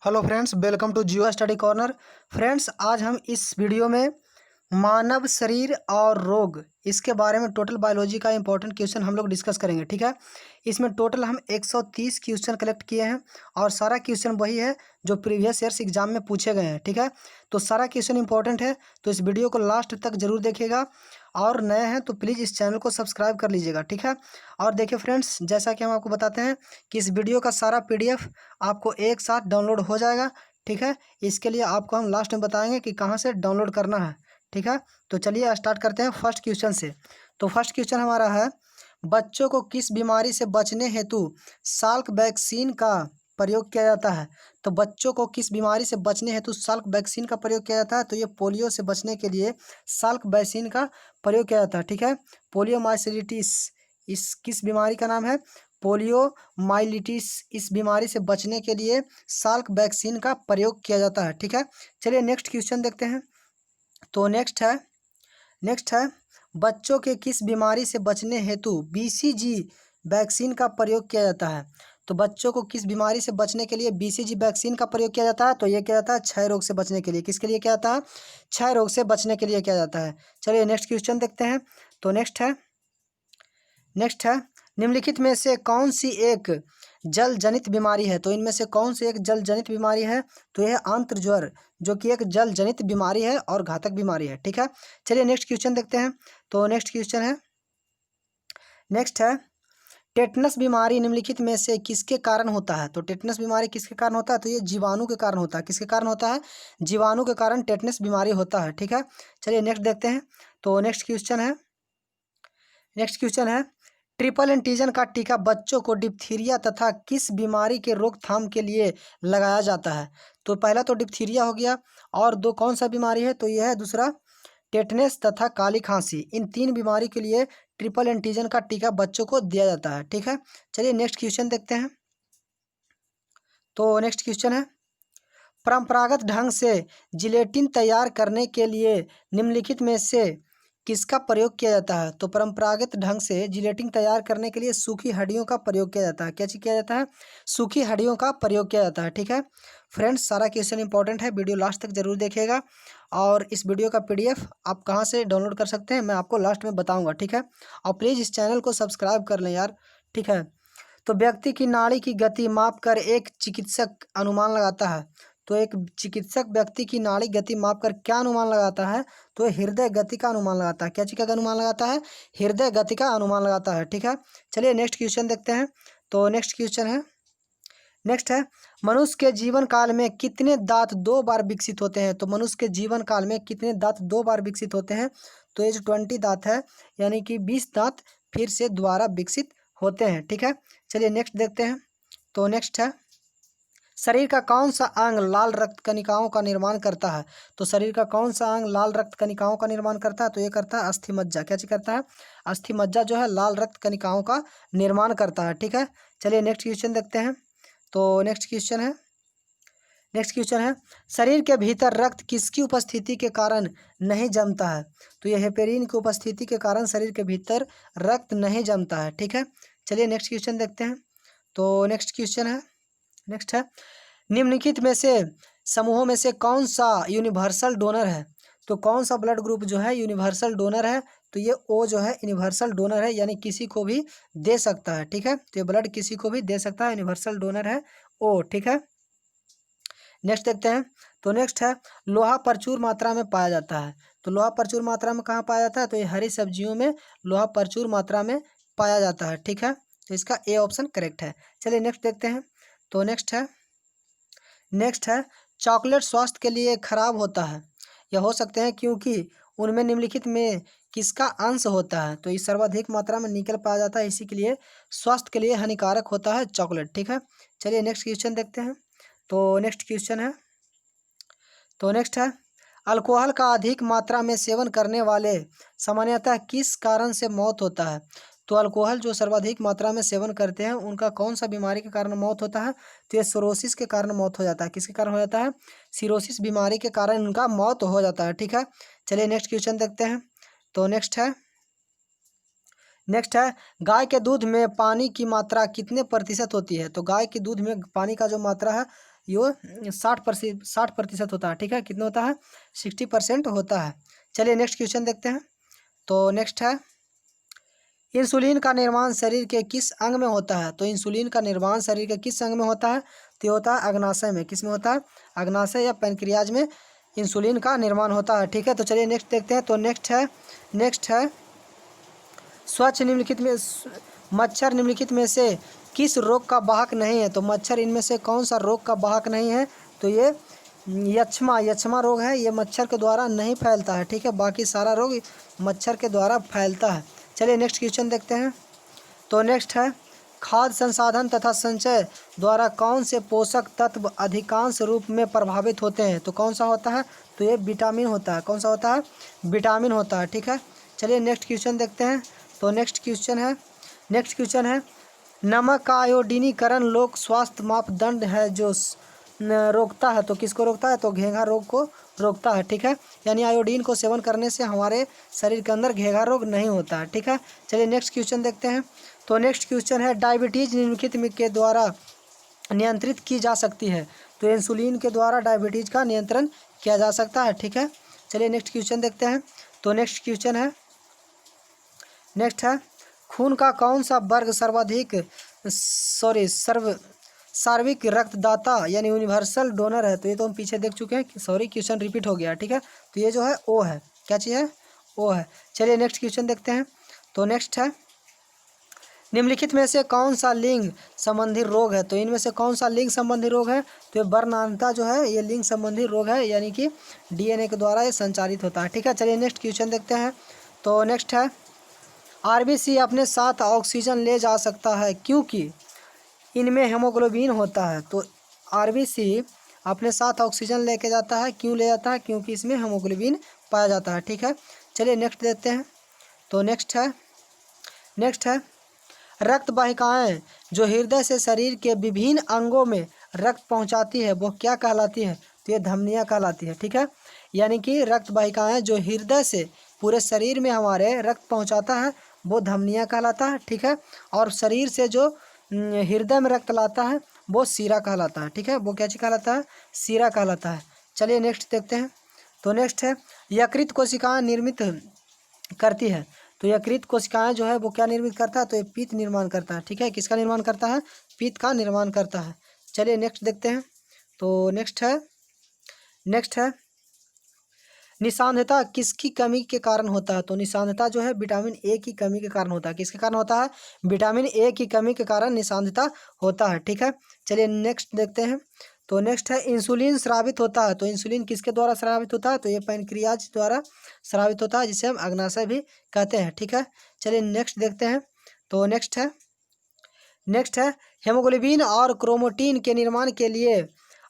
Hello friends, welcome to Jio study corner. Friends, आज हम इस वीडियो में मानव शरीर और रोग इसके बारे में टोटल बायोलॉजी का इंपॉर्टेंट क्वेश्चन हम लोग डिस्कस करेंगे। ठीक है, इसमें टोटल हम 130 क्वेश्चन कलेक्ट किए हैं और सारा क्वेश्चन वही है जो प्रीवियस ईयर्स एग्जाम में पूछे गए हैं। ठीक है, तो सारा क्वेश्चन इंपॉर्टेंट है, तो इस वीडियो को लास्ट तक जरूर देखिएगा और नए हैं तो प्लीज़ इस चैनल को सब्सक्राइब कर लीजिएगा। ठीक है, और देखिए फ्रेंड्स, जैसा कि हम आपको बताते हैं कि इस वीडियो का सारा PDF आपको एक साथ डाउनलोड हो जाएगा। ठीक है, इसके लिए आपको हम लास्ट में बताएंगे कि कहाँ से डाउनलोड करना है। ठीक है, तो चलिए स्टार्ट करते हैं फर्स्ट क्वेश्चन से। तो फर्स्ट क्वेश्चन हमारा है, बच्चों को किस बीमारी से बचने हेतु साल्क वैक्सीन का प्रयोग किया जाता है। तो बच्चों को किस बीमारी से बचने हेतु साल्क वैक्सीन का प्रयोग किया जाता है, तो ये पोलियो से बचने के लिए साल्क वैक्सीन का प्रयोग किया जाता है। ठीक है, पोलियोमाइलिटिस इस किस बीमारी का नाम है, पोलियोमाइलिटिस। इस बीमारी से बचने के लिए साल्क वैक्सीन का प्रयोग किया जाता है। ठीक है, चलिए नेक्स्ट क्वेश्चन देखते हैं। तो नेक्स्ट है बच्चों के किस बीमारी से बचने हेतु BCG वैक्सीन का प्रयोग किया जाता है। तो बच्चों को किस बीमारी से बचने के लिए BCG वैक्सीन का प्रयोग किया जाता है, तो ये किया जाता है क्षय रोग से बचने के लिए। किसके लिए किया जाता है, क्षय रोग से बचने के लिए किया जाता है। चलिए नेक्स्ट क्वेश्चन देखते हैं। तो नेक्स्ट है निम्नलिखित में से कौन सी एक जल जनित बीमारी है। तो इनमें से कौन सी एक जल जनित बीमारी है, तो यह आंत्र ज्वर, जो कि एक जल जनित बीमारी है और घातक बीमारी है। ठीक है, चलिए नेक्स्ट क्वेश्चन देखते हैं। तो नेक्स्ट है टेटनस बीमारी निम्नलिखित में से किसके कारण होता है। तो टेटनस बीमारी किसके कारण होता है, तो ये जीवाणु के कारण होता है। किसके कारण होता है, जीवाणु के कारण टेटनस बीमारी होता है। ठीक है, चलिए नेक्स्ट देखते हैं। तो नेक्स्ट क्वेश्चन है ट्रिपल एंटीजन का टीका बच्चों को डिप्थीरिया तथा किस बीमारी के रोकथाम के लिए लगाया जाता है। तो पहला तो डिप्थीरिया हो गया, और दो कौन सा बीमारी है, तो यह है दूसरा टेटनेस तथा काली खांसी। इन तीन बीमारी के लिए ट्रिपल एंटीजन का टीका बच्चों को दिया जाता है। ठीक है, चलिए नेक्स्ट क्वेश्चन देखते हैं। तो नेक्स्ट क्वेश्चन है परंपरागत ढंग से जिलेटिन तैयार करने के लिए निम्नलिखित में से किसका प्रयोग किया जाता है। तो परंपरागत ढंग से जिलेटिन तैयार करने के लिए सूखी हड्डियों का प्रयोग किया जाता है। क्या चीज़ किया जाता है, सूखी हड्डियों का प्रयोग किया जाता है। ठीक है फ्रेंड्स, सारा क्वेश्चन इंपॉर्टेंट है, वीडियो लास्ट तक जरूर देखिएगा और इस वीडियो का PDF आप कहाँ से डाउनलोड कर सकते हैं मैं आपको लास्ट में बताऊँगा। ठीक है, और प्लीज़ इस चैनल को सब्सक्राइब कर लें यार। ठीक है, तो व्यक्ति की नाड़ी की गति माप कर एक चिकित्सक अनुमान लगाता है। तो एक चिकित्सक व्यक्ति की नाड़ी गति माप कर क्या अनुमान लगाता है, तो हृदय गति का अनुमान लगाता है। क्या चीज़ का अनुमान लगाता है, हृदय गति का अनुमान लगाता है। ठीक है, चलिए नेक्स्ट क्वेश्चन देखते हैं। तो नेक्स्ट है मनुष्य के जीवन काल में कितने दांत 2 बार विकसित होते हैं। तो मनुष्य के जीवन काल में कितने दांत 2 बार विकसित होते हैं, तो ये जो 20 दांत है, यानी कि 20 दांत फिर से दोबारा विकसित होते हैं। ठीक है, चलिए नेक्स्ट देखते हैं। तो नेक्स्ट है शरीर का कौन सा अंग लाल रक्त कणिकाओं का निर्माण करता है। तो शरीर का कौन सा अंग लाल रक्त कणिकाओं का निर्माण करता है, तो ये करता है अस्थि मज्जा। क्या चीज करता है, अस्थि मज्जा जो है लाल रक्त कणिकाओं का निर्माण करता है। ठीक है, चलिए नेक्स्ट क्वेश्चन देखते हैं। तो नेक्स्ट क्वेश्चन है शरीर के भीतर रक्त किसकी उपस्थिति के कारण नहीं जमता है। तो यह हेपेरिन की उपस्थिति के कारण शरीर के भीतर रक्त नहीं जमता है। ठीक है, चलिए नेक्स्ट क्वेश्चन देखते हैं। तो नेक्स्ट है निम्नलिखित में से समूहों में से कौन सा यूनिवर्सल डोनर है। तो कौन सा ब्लड ग्रुप जो है यूनिवर्सल डोनर है, तो ये O जो है यूनिवर्सल डोनर है, यानी किसी को भी दे सकता है। ठीक है, तो ये ब्लड किसी को भी दे सकता है, यूनिवर्सल डोनर है O। ठीक है, नेक्स्ट देखते हैं। तो नेक्स्ट है लोहा प्रचुर मात्रा में पाया जाता है। तो लोहा प्रचुर मात्रा में कहाँ पाया जाता है, तो ये हरी सब्जियों में लोहा प्रचुर मात्रा में पाया जाता है। ठीक है, तो इसका A ऑप्शन करेक्ट है। चलिए नेक्स्ट देखते हैं। तो नेक्स्ट है चॉकलेट स्वास्थ्य के लिए खराब होता है या हो सकते हैं क्योंकि उनमें निम्नलिखित में किसका अंश होता है। तो इस सर्वाधिक मात्रा में निकल पाया जाता है, इसी के लिए स्वास्थ्य के लिए हानिकारक होता है चॉकलेट। ठीक है, चलिए नेक्स्ट क्वेश्चन देखते हैं। तो नेक्स्ट है अल्कोहल का अधिक मात्रा में सेवन करने वाले सामान्यतः किस कारण से मौत होता है। तो अल्कोहल जो सर्वाधिक मात्रा में सेवन करते हैं उनका कौन सा बीमारी के कारण मौत होता है, तो ये सिरोसिस के कारण मौत हो जाता है। किसके कारण हो जाता है, सिरोसिस बीमारी के कारण उनका मौत हो जाता है। ठीक है, चलिए नेक्स्ट क्वेश्चन देखते हैं। तो नेक्स्ट है गाय के दूध में पानी की मात्रा कितने प्रतिशत होती है। तो गाय के दूध में पानी का जो मात्रा है ये 60% होता है, ठीक है। कितना होता है? 60% होता है। चलिए नेक्स्ट क्वेश्चन देखते हैं। तो नेक्स्ट है, इंसुलिन का निर्माण शरीर के किस अंग में होता है? तो इंसुलिन का निर्माण शरीर के किस अंग में होता है? तो ये होता है अग्नाशय में। किस में होता है? अग्नाशय या पैनक्रियाज में इंसुलिन का निर्माण होता है, ठीक है। तो चलिए नेक्स्ट देखते हैं। तो नेक्स्ट है स्वच्छ निम्नलिखित में मच्छर निम्नलिखित में से किस रोग का वाहक नहीं है? तो मच्छर इनमें से कौन सा रोग का वाहक नहीं है? तो ये यक्ष्मा रोग है। ये मच्छर के द्वारा नहीं फैलता है, ठीक है। बाकी सारा रोग मच्छर के द्वारा फैलता है। चलिए नेक्स्ट क्वेश्चन देखते हैं। तो नेक्स्ट है, खाद्य संसाधन तथा संचय द्वारा कौन से पोषक तत्व अधिकांश रूप में प्रभावित होते हैं? तो कौन सा होता है? तो ये विटामिन होता है। कौन सा होता है? विटामिन होता है, ठीक है। चलिए नेक्स्ट क्वेश्चन देखते हैं। तो नेक्स्ट क्वेश्चन है नमक का आयोडीनीकरण लोक स्वास्थ्य मापदंड है जो रोकता है। तो किसको रोकता है? तो घेंघा रोग को रोकता है, ठीक है। यानी आयोडीन को सेवन करने से हमारे शरीर के अंदर घेंघा रोग नहीं होता है, ठीक है। चलिए नेक्स्ट क्वेश्चन देखते हैं। तो नेक्स्ट क्वेश्चन है डायबिटीज निम्नलिखित में के द्वारा नियंत्रित की जा सकती है? तो इंसुलिन के द्वारा डायबिटीज का नियंत्रण किया जा सकता है, ठीक है। चलिए नेक्स्ट क्वेश्चन देखते हैं। तो नेक्स्ट क्वेश्चन है खून का कौन सा वर्ग सार्विक रक्तदाता यानी यूनिवर्सल डोनर है? तो ये तो हम पीछे देख चुके हैं, क्वेश्चन रिपीट हो गया, ठीक है। तो ये जो है ओ है। क्या चीज़ है? ओ है। चलिए नेक्स्ट क्वेश्चन देखते हैं। तो नेक्स्ट है निम्नलिखित में से कौन सा लिंग संबंधी रोग है? तो इनमें से कौन सा लिंग संबंधी रोग है? तो ये वर्णांतता जो है ये लिंग संबंधी रोग है, यानी कि DNA के द्वारा ये संचारित होता है, ठीक है। चलिए नेक्स्ट क्वेश्चन देखते हैं। तो नेक्स्ट है RBC अपने साथ ऑक्सीजन ले जा सकता है क्योंकि इनमें हेमोग्लोबिन होता है। तो RBC अपने साथ ऑक्सीजन लेके जाता है, क्यों ले जाता है? क्योंकि इसमें हेमोग्लोबिन पाया जाता है, ठीक है। चलिए नेक्स्ट देखते हैं। तो नेक्स्ट है रक्त वाहिकाएँ जो हृदय से शरीर के विभिन्न अंगों में रक्त पहुंचाती है वो क्या कहलाती है? तो ये धमनियाँ कहलाती है, ठीक है। यानी कि रक्त वाहिकाएँ जो हृदय से पूरे शरीर में हमारे रक्त पहुंचाता है वो धमनियाँ कहलाता है, ठीक है। और शरीर से जो हृदय में रक्त लाता है वो सीरा कहलाता है, ठीक है। वो क्या चीज़ कहलाता है? सीरा कहलाता है। चलिए नेक्स्ट देखते हैं। तो नेक्स्ट है यकृत कोशिकाएं निर्मित करती है। तो यकृत कोशिकाएं जो है वो क्या निर्मित करता है? तो ये पित्त निर्माण करता है, ठीक है। किसका निर्माण करता है? पित्त का निर्माण करता है। चलिए नेक्स्ट देखते हैं। तो नेक्स्ट है निस्सांधता किसकी कमी के कारण होता है? तो निस्सांधता जो है विटामिन ए की कमी के कारण होता है। किसके कारण होता है? विटामिन ए की कमी के कारण निस्सांधता होता है, ठीक है। चलिए नेक्स्ट देखते हैं। तो नेक्स्ट है इंसुलिन स्रावित होता है। तो इंसुलिन किसके द्वारा स्रावित होता है? तो ये पैनक्रियाज द्वारा स्रावित होता है, जिसे हम अग्नाशय भी कहते हैं, ठीक है। चलिए नेक्स्ट देखते हैं। तो नेक्स्ट है हेमोग्लोबिन और क्रोमैटिन के निर्माण के लिए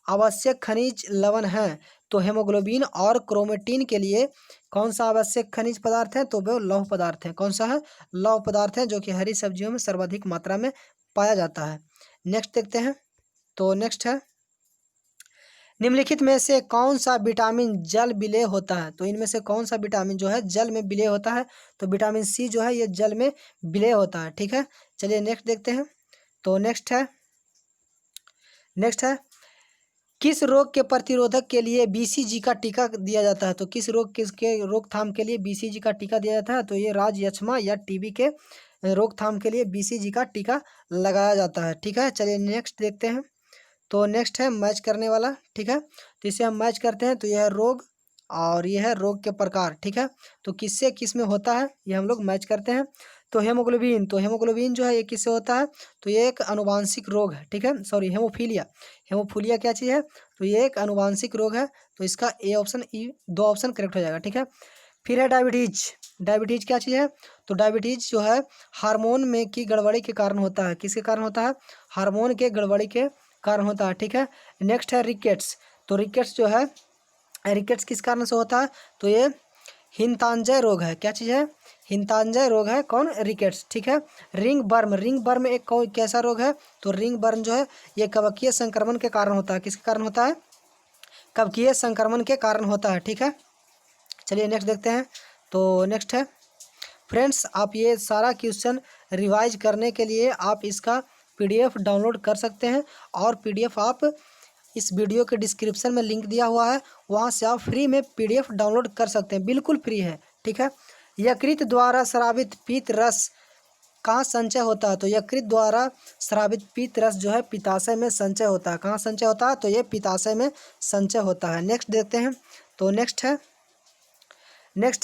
आवश्यक खनिज लवण है। तो हेमोग्लोबिन और क्रोमैटिन के लिए कौन सा आवश्यक खनिज पदार्थ है? तो वो लौह पदार्थ है। कौन सा है? लौह पदार्थ है, जो कि हरी सब्जियों में सर्वाधिक मात्रा में पाया जाता है। नेक्स्ट देखते हैं। तो नेक्स्ट है निम्नलिखित में से कौन सा विटामिन जल विलेय होता है? तो इनमें से कौन सा विटामिन जो है जल में विलेय होता है? तो विटामिन सी जो है ये जल में विलेय होता है, ठीक है। चलिए नेक्स्ट देखते हैं। तो नेक्स्ट है किस रोग के प्रतिरोधक के लिए BCG का टीका दिया जाता है? तो किसके रोकथाम के लिए BCG का टीका दिया जाता है? तो ये राजयक्ष्मा या TB के रोकथाम के लिए BCG का टीका लगाया जाता है, ठीक है। चलिए नेक्स्ट देखते हैं। तो नेक्स्ट है मैच करने वाला, ठीक है। तो इसे हम मैच करते हैं। तो यह है रोग और यह है रोग के प्रकार, ठीक है। तो किससे किस में होता है ये हम लोग मैच करते हैं। तो हेमोग्लोबिन जो है ये किससे होता है? तो ये एक आनुवांशिक रोग है, ठीक है। सॉरी, हेमोफीलिया क्या चीज़ है? तो ये एक आनुवांशिक रोग है। तो इसका ए ऑप्शन, दो ऑप्शन करेक्ट हो जाएगा, ठीक है। फिर है डायबिटीज क्या चीज़ है? तो डायबिटीज जो है हार्मोन में की गड़बड़ी के कारण होता है। किसके कारण होता है? हार्मोन के गड़बड़ी के कारण होता है, ठीक है। नेक्स्ट है रिकेट्स। तो रिकेट्स जो है रिकेट्स किस कारण से होता है? तो ये हिंतांजय रोग है। क्या चीज़ है? हिंतांजय रोग है। कौन? रिकेट्स, ठीक है। रिंग बर्म एक कैसा रोग है? तो रिंग बर्म जो है ये कवकीय संक्रमण के कारण होता है। किसके कारण होता है? कवकीय संक्रमण के कारण होता है, ठीक है। चलिए नेक्स्ट देखते हैं। तो नेक्स्ट है फ्रेंड्स, आप ये सारा क्वेश्चन रिवाइज करने के लिए आप इसका PDF डाउनलोड कर सकते हैं और PDF आप इस वीडियो के डिस्क्रिप्शन में लिंक दिया हुआ है, वहाँ से आप फ्री में PDF डाउनलोड कर सकते हैं, बिल्कुल फ्री है। ठीक है। यकृत द्वारा स्रावित पीत रस कहाँ संचय होता है? तो यकृत द्वारा स्रावित पीत रस जो है पित्ताशय में संचय होता है। कहाँ संचय होता है? तो ये पित्ताशय में संचय होता है। नेक्स्ट देखते हैं। तो नेक्स्ट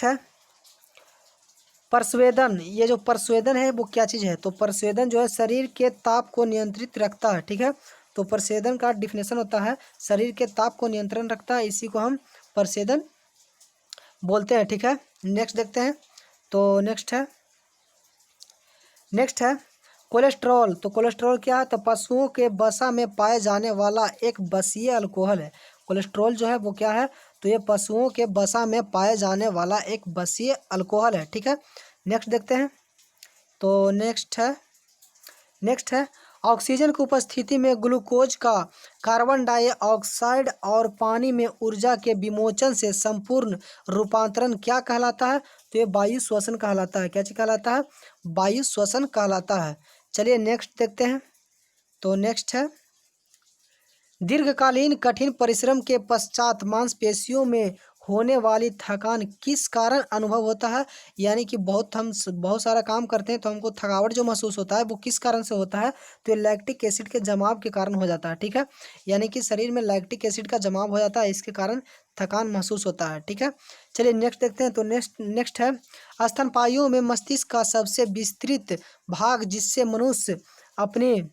है परस्वेदन। ये जो परस्वेदन है वो क्या चीज़ है? तो परस्वेदन जो है शरीर के ताप को नियंत्रित रखता है। ठीक है। तो परस्वेदन का डिफिनेशन होता है शरीर के ताप को नियंत्रण रखता है, इसी को हम परस्वेदन बोलते हैं। ठीक है। नेक्स्ट देखते हैं। तो नेक्स्ट है कोलेस्ट्रॉल। तो कोलेस्ट्रॉल क्या है? तो पशुओं के वसा में पाए जाने वाला एक बसीय अल्कोहल है। कोलेस्ट्रॉल जो है वो क्या है? तो ये पशुओं के वसा में पाए जाने वाला एक बसीय अल्कोहल है। ठीक है। नेक्स्ट देखते हैं। तो नेक्स्ट है ऑक्सीजन की उपस्थिति में ग्लूकोज का कार्बन डाइऑक्साइड और पानी में ऊर्जा के विमोचन से संपूर्ण रूपांतरण क्या कहलाता है? तो ये वायु श्वसन कहलाता है। क्या चीज कहलाता है? वायु श्वसन कहलाता है। चलिए नेक्स्ट देखते हैं। तो नेक्स्ट है दीर्घकालीन कठिन परिश्रम के पश्चात मांसपेशियों में होने वाली थकान किस कारण अनुभव होता है? यानी कि बहुत सारा काम करते हैं तो हमको थकावट जो महसूस होता है वो किस कारण से होता है? तो ये लैक्टिक एसिड के जमाव के कारण हो जाता है। ठीक है। यानी कि शरीर में लैक्टिक एसिड का जमाव हो जाता है, इसके कारण थकान महसूस होता है। ठीक है। चलिए नेक्स्ट देखते हैं। तो नेक्स्ट है स्तनपायियों में मस्तिष्क का सबसे विस्तृत भाग जिससे मनुष्य अपनी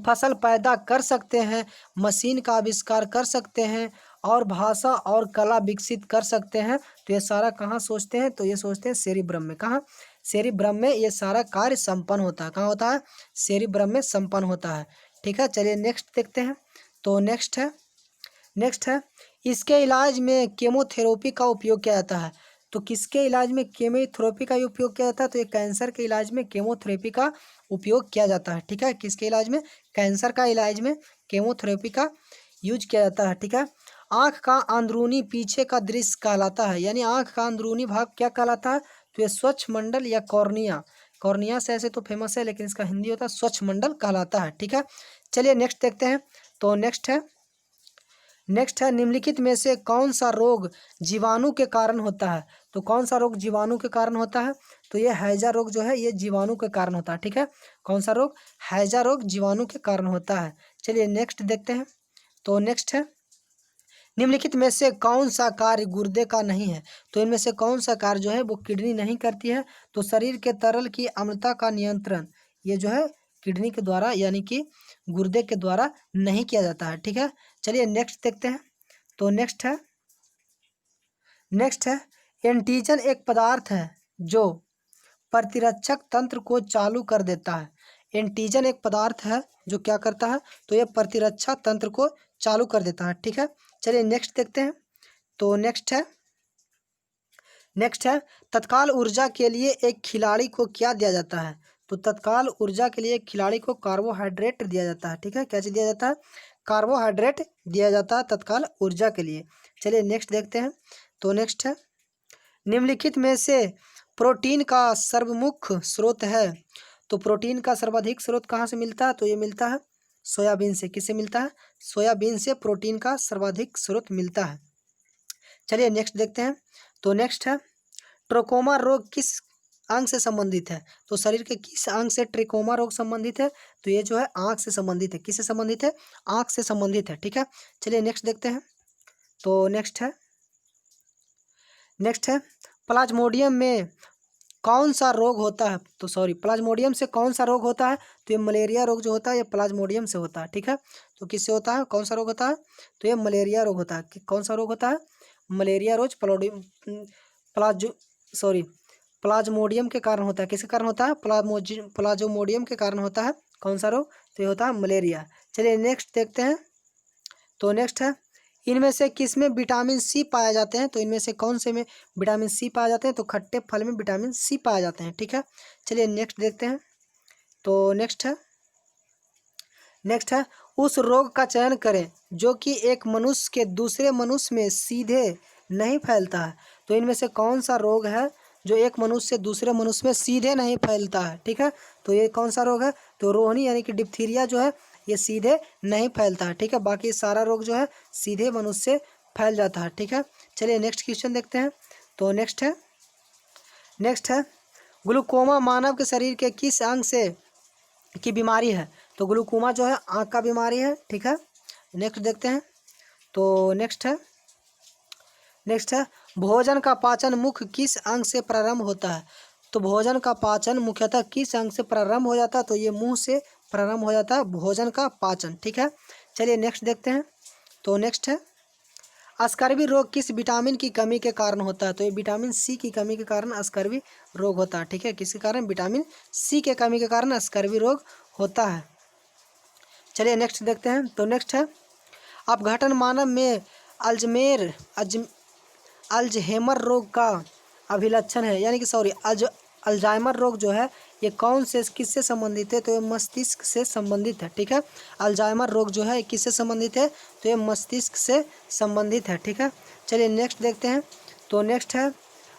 फसल पैदा कर सकते हैं, मशीन का आविष्कार कर सकते हैं और भाषा और कला विकसित कर सकते हैं। तो ये सारा कहाँ सोचते हैं? तो ये सोचते हैं सेरिब्रम में। कहाँ? सेरिब्रम में ये सारा कार्य संपन्न होता है। कहाँ होता है? सेरिब्रम में संपन्न होता है। ठीक है। चलिए नेक्स्ट देखते हैं। तो नेक्स्ट है इसके इलाज में केमोथेरेपी का उपयोग किया जाता है। तो किसके इलाज में केमोथेरेपी का उपयोग किया जाता है? तो ये कैंसर के इलाज में केमोथेरेपी का उपयोग किया जाता है। ठीक है। किसके इलाज में? कैंसर का इलाज में केमोथेरेपी का यूज किया जाता है। ठीक है। आँख का अंदरूनी पीछे का दृश्य कहलाता है, यानी आँख का अंदरूनी भाग क्या कहलाता है? तो ये स्वच्छ मंडल या कॉर्निया। कॉर्निया से ऐसे तो फेमस है, लेकिन इसका हिंदी होता है स्वच्छ मंडल कहलाता है। ठीक है। चलिए नेक्स्ट देखते हैं। तो नेक्स्ट है निम्नलिखित में से कौन सा रोग जीवाणु के कारण होता है? तो कौन सा रोग जीवाणु के कारण होता है? तो ये हैजा रोग जो है ये जीवाणु के कारण होता है। ठीक है। कौन सा रोग? हैजा रोग जीवाणु के कारण होता है। चलिए नेक्स्ट देखते हैं। तो नेक्स्ट है निम्नलिखित में से कौन सा कार्य गुर्दे का नहीं है? तो इनमें से कौन सा कार्य जो है वो किडनी नहीं करती है? तो शरीर के तरल की अम्लता का नियंत्रण ये जो है किडनी के द्वारा यानी कि गुर्दे के द्वारा नहीं किया जाता है। ठीक है। चलिए नेक्स्ट देखते हैं। तो नेक्स्ट है एंटीजन एक पदार्थ है जो प्रतिरक्षक तंत्र को चालू कर देता है। एंटीजन एक पदार्थ है जो क्या करता है? तो ये प्रतिरक्षा तंत्र को चालू कर देता है। ठीक है। चलिए नेक्स्ट देखते हैं। तो नेक्स्ट है तत्काल ऊर्जा के लिए एक खिलाड़ी को क्या दिया जाता है? तो तत्काल ऊर्जा के लिए एक खिलाड़ी को कार्बोहाइड्रेट दिया जाता है। ठीक है। क्या चीज़ दिया जाता है? कार्बोहाइड्रेट दिया जाता है तत्काल ऊर्जा के लिए। चलिए नेक्स्ट देखते हैं। तो नेक्स्ट है निम्नलिखित में से प्रोटीन का सर्वमुख स्रोत है। तो प्रोटीन का सर्वाधिक स्रोत कहाँ से मिलता है? तो ये मिलता है सोयाबीन से। किससे मिलता है? सोयाबीन से प्रोटीन का सर्वाधिक स्रोत मिलता है। चलिए नेक्स्ट देखते हैं। तो नेक्स्ट है ट्रोकोमा रोग किस अंग से संबंधित है? तो शरीर के किस अंग से ट्रिकोमा रोग संबंधित है? तो ये जो है आँख से संबंधित है। किससे संबंधित है? आँख से संबंधित है। ठीक है। चलिए नेक्स्ट देखते हैं। तो नेक्स्ट है प्लाज्मोडियम में कौन सा रोग होता है? तो प्लाज्मोडियम से कौन सा रोग होता है? तो ये मलेरिया रोग जो होता है ये प्लाज्मोडियम से होता है। ठीक है। तो किससे होता है? कौन सा रोग होता है? तो ये मलेरिया रोग होता है। कौन सा रोग होता है? मलेरिया रोग प्लाज्मोडियम के कारण होता है। किसके कारण होता है? प्लाज्मोडियम के कारण होता है। कौन सा रोग? तो ये होता है मलेरिया। चलिए नेक्स्ट देखते हैं। तो नेक्स्ट है इनमें से किस में विटामिन सी पाए जाते हैं? तो इनमें से कौन से में विटामिन सी पाए जाते हैं? तो खट्टे फल में विटामिन सी पाए जाते हैं। ठीक है। चलिए नेक्स्ट देखते हैं। तो नेक्स्ट है उस रोग का चयन करें जो कि एक मनुष्य के दूसरे मनुष्य में सीधे नहीं फैलता है। तो इनमें से कौन सा रोग है जो एक मनुष्य से दूसरे मनुष्य में सीधे नहीं फैलता है? ठीक है। तो ये कौन सा रोग है? तो रोहिणी यानी कि डिप्थीरिया जो है ये सीधे नहीं फैलता है, ठीक है। बाकी सारा रोग जो है सीधे मनुष्य से फैल जाता है, ठीक है। चलिए नेक्स्ट क्वेश्चन देखते हैं। तो नेक्स्ट है ग्लूकोमा मानव के शरीर के किस अंग से की बीमारी है? तो ग्लूकोमा जो है आँख का बीमारी है, ठीक है। नेक्स्ट देखते हैं। तो नेक्स्ट है भोजन का पाचन मुख्य किस अंग से प्रारंभ होता है? तो भोजन का पाचन मुख्यतः किस अंग से प्रारंभ हो जाता है? तो ये मुंह से प्रारंभ हो जाता है भोजन का पाचन, ठीक है। चलिए नेक्स्ट देखते हैं। तो नेक्स्ट है स्कर्वी रोग किस विटामिन की कमी के कारण होता है? तो ये विटामिन सी की कमी के कारण स्कर्वी रोग होता है, ठीक है। किसके कारण? विटामिन सी के कमी के कारण स्कर्वी रोग होता है। चलिए नेक्स्ट देखते हैं। तो नेक्स्ट है अपघटन मानव में अल्जहेमर रोग का अभिलक्षण है, यानी कि अल्जाइमर रोग जो है ये कौन से किससे संबंधित है? तो ये मस्तिष्क से संबंधित है, ठीक है। अल्जाइमर रोग जो है किससे संबंधित है? तो ये मस्तिष्क से संबंधित है, ठीक है। चलिए नेक्स्ट देखते हैं। तो नेक्स्ट है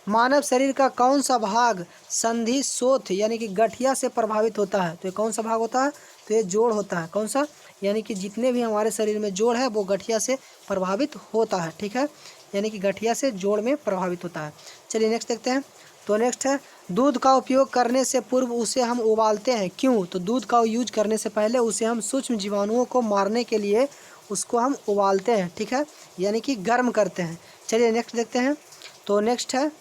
मानव शरीर का कौन सा भाग संधि शोथ यानी कि गठिया से प्रभावित होता है? तो ये कौन सा भाग होता है? तो ये जोड़ होता है। कौन सा? यानी कि जितने भी हमारे शरीर में जोड़ है वो गठिया से प्रभावित होता है, ठीक है। यानी कि गठिया से जोड़ में प्रभावित होता है। चलिए नेक्स्ट देखते हैं। तो नेक्स्ट है दूध का उपयोग करने से पूर्व उसे हम उबालते हैं, क्यों? तो दूध का यूज करने से पहले उसे हम सूक्ष्म जीवाणुओं को मारने के लिए उसको हम उबालते हैं, ठीक है, यानी कि गर्म करते हैं। चलिए नेक्स्ट देखते हैं। तो नेक्स्ट है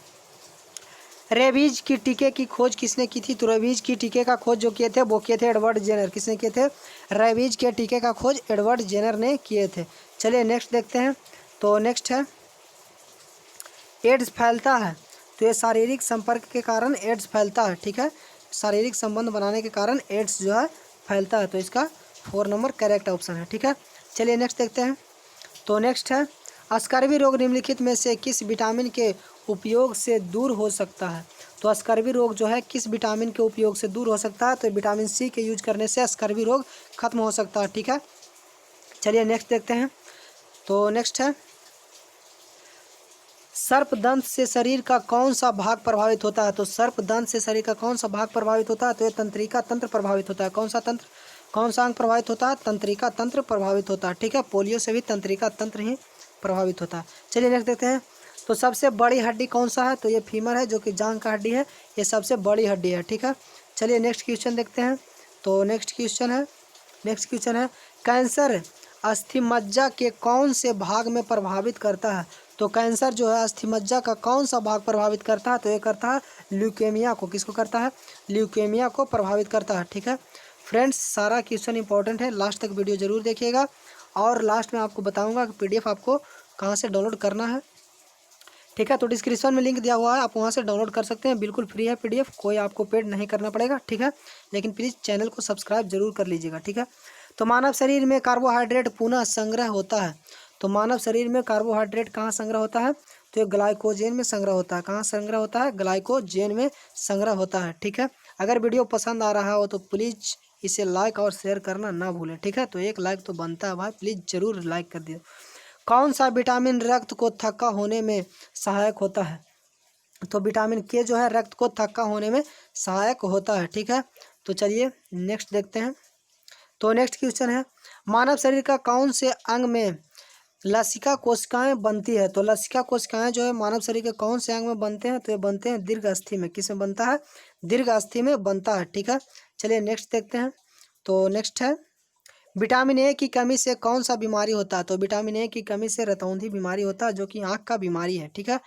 रेबीज की टीके की खोज किसने की थी? तो रेबीज की टीके का खोज जो किए थे वो किए थे एडवर्ड जेनर। किसने किए थे? रेबीज के टीके का खोज एडवर्ड जेनर ने किए थे। चलिए नेक्स्ट देखते हैं। तो नेक्स्ट है एड्स फैलता है, तो ये शारीरिक संपर्क के कारण एड्स फैलता है, ठीक है। शारीरिक संबंध बनाने के कारण एड्स जो है फैलता है, तो इसका 4 नंबर करेक्ट ऑप्शन है, ठीक है। चलिए नेक्स्ट देखते हैं। तो नेक्स्ट है स्कर्वी रोग निम्नलिखित में से किस विटामिन के उपयोग से दूर हो सकता है? तो स्कर्वी रोग जो है किस विटामिन के उपयोग से दूर हो सकता है? तो विटामिन सी के यूज करने से स्कर्वी रोग खत्म हो सकता है, ठीक है। चलिए नेक्स्ट देखते हैं। तो नेक्स्ट है सर्पदंत से शरीर का कौन सा भाग प्रभावित होता है? तो सर्पदंत से शरीर का कौन सा भाग प्रभावित होता है? तो ये तंत्रिका तंत्र प्रभावित होता है। कौन सा अंग प्रभावित होता है? तंत्रिका तंत्र प्रभावित होता है, ठीक है। पोलियो से भी तंत्रिका तंत्र ही प्रभावित होता है। चलिए नेक्स्ट देखते हैं। तो सबसे बड़ी हड्डी कौन सा है? तो ये फीमर है, जो कि जांघ का हड्डी है, ये सबसे बड़ी हड्डी है, ठीक है। चलिए नेक्स्ट क्वेश्चन देखते हैं। तो नेक्स्ट क्वेश्चन है कैंसर अस्थिमज्जा के कौन से भाग में प्रभावित करता है? तो कैंसर जो है अस्थिमज्जा का कौन सा भाग प्रभावित करता है? तो ये करता है ल्यूकेमिया को। किसको करता है? ल्यूकेमिया को प्रभावित करता है, ठीक है। फ्रेंड्स सारा क्वेश्चन इंपॉर्टेंट है, लास्ट तक वीडियो जरूर देखिएगा। और लास्ट में आपको बताऊंगा कि पीडीएफ आपको कहाँ से डाउनलोड करना है, ठीक है। तो डिस्क्रिप्शन में लिंक दिया हुआ है, आप वहाँ से डाउनलोड कर सकते हैं, बिल्कुल फ्री है पीडीएफ, कोई आपको पेड नहीं करना पड़ेगा, ठीक है। लेकिन प्लीज़ चैनल को सब्सक्राइब जरूर कर लीजिएगा, ठीक है। तो मानव शरीर में कार्बोहाइड्रेट पुनः संग्रह होता है। तो मानव शरीर में कार्बोहाइड्रेट कहाँ संग्रह होता है? तो ये ग्लाइकोजेन में संग्रह होता है। कहाँ संग्रह होता है? ग्लाइकोजेन में संग्रह होता है, ठीक है। अगर वीडियो पसंद आ रहा हो तो प्लीज़ इसे लाइक और शेयर करना ना भूलें, ठीक है। तो एक लाइक तो बनता है भाई, प्लीज़ ज़रूर लाइक कर दिए। कौन सा विटामिन रक्त को थक्का होने में सहायक होता है? तो विटामिन के जो है रक्त को थक्का होने में सहायक होता है, ठीक है। तो चलिए नेक्स्ट देखते हैं। तो नेक्स्ट क्वेश्चन है मानव शरीर का कौन से अंग में लसिका कोशिकाएं बनती है? तो लसिका कोशिकाएं जो है मानव शरीर के कौन से अंग में बनते हैं? तो ये बनते हैं दीर्घ अस्थि में। किस में बनता है? दीर्घ अस्थि में बनता है, ठीक है। चलिए नेक्स्ट देखते हैं। तो नेक्स्ट है विटामिन ए की कमी से कौन सा बीमारी होता है? तो विटामिन ए की कमी से रतौंधी बीमारी होता है, जो कि आँख का बीमारी है, ठीक है।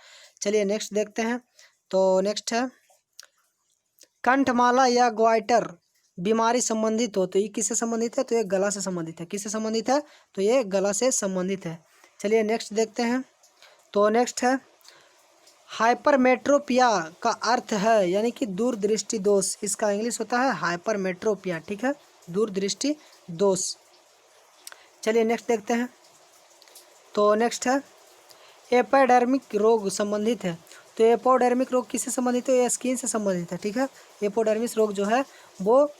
चलिए नेक्स्ट देखते हैं। तो नेक्स्ट है कंठमाला या ग्वाइटर बीमारी संबंधित हो, तो ये किससे संबंधित है? तो ये गला से संबंधित है। किससे संबंधित है? तो ये गला से संबंधित है। चलिए नेक्स्ट देखते हैं। तो नेक्स्ट है हाइपरमेट्रोपिया का अर्थ है यानी कि दूरदृष्टि दोष, इसका इंग्लिश होता है हाइपरमेट्रोपिया, ठीक है, दूरदृष्टि दोष। चलिए नेक्स्ट देखते हैं। तो नेक्स्ट है एपिडर्मिक रोग संबंधित है। तो एपोडर्मिक रोग किससे संबंधित है? ये स्किन से संबंधित है, ठीक है। एपोडर्मिस रोग जो है वो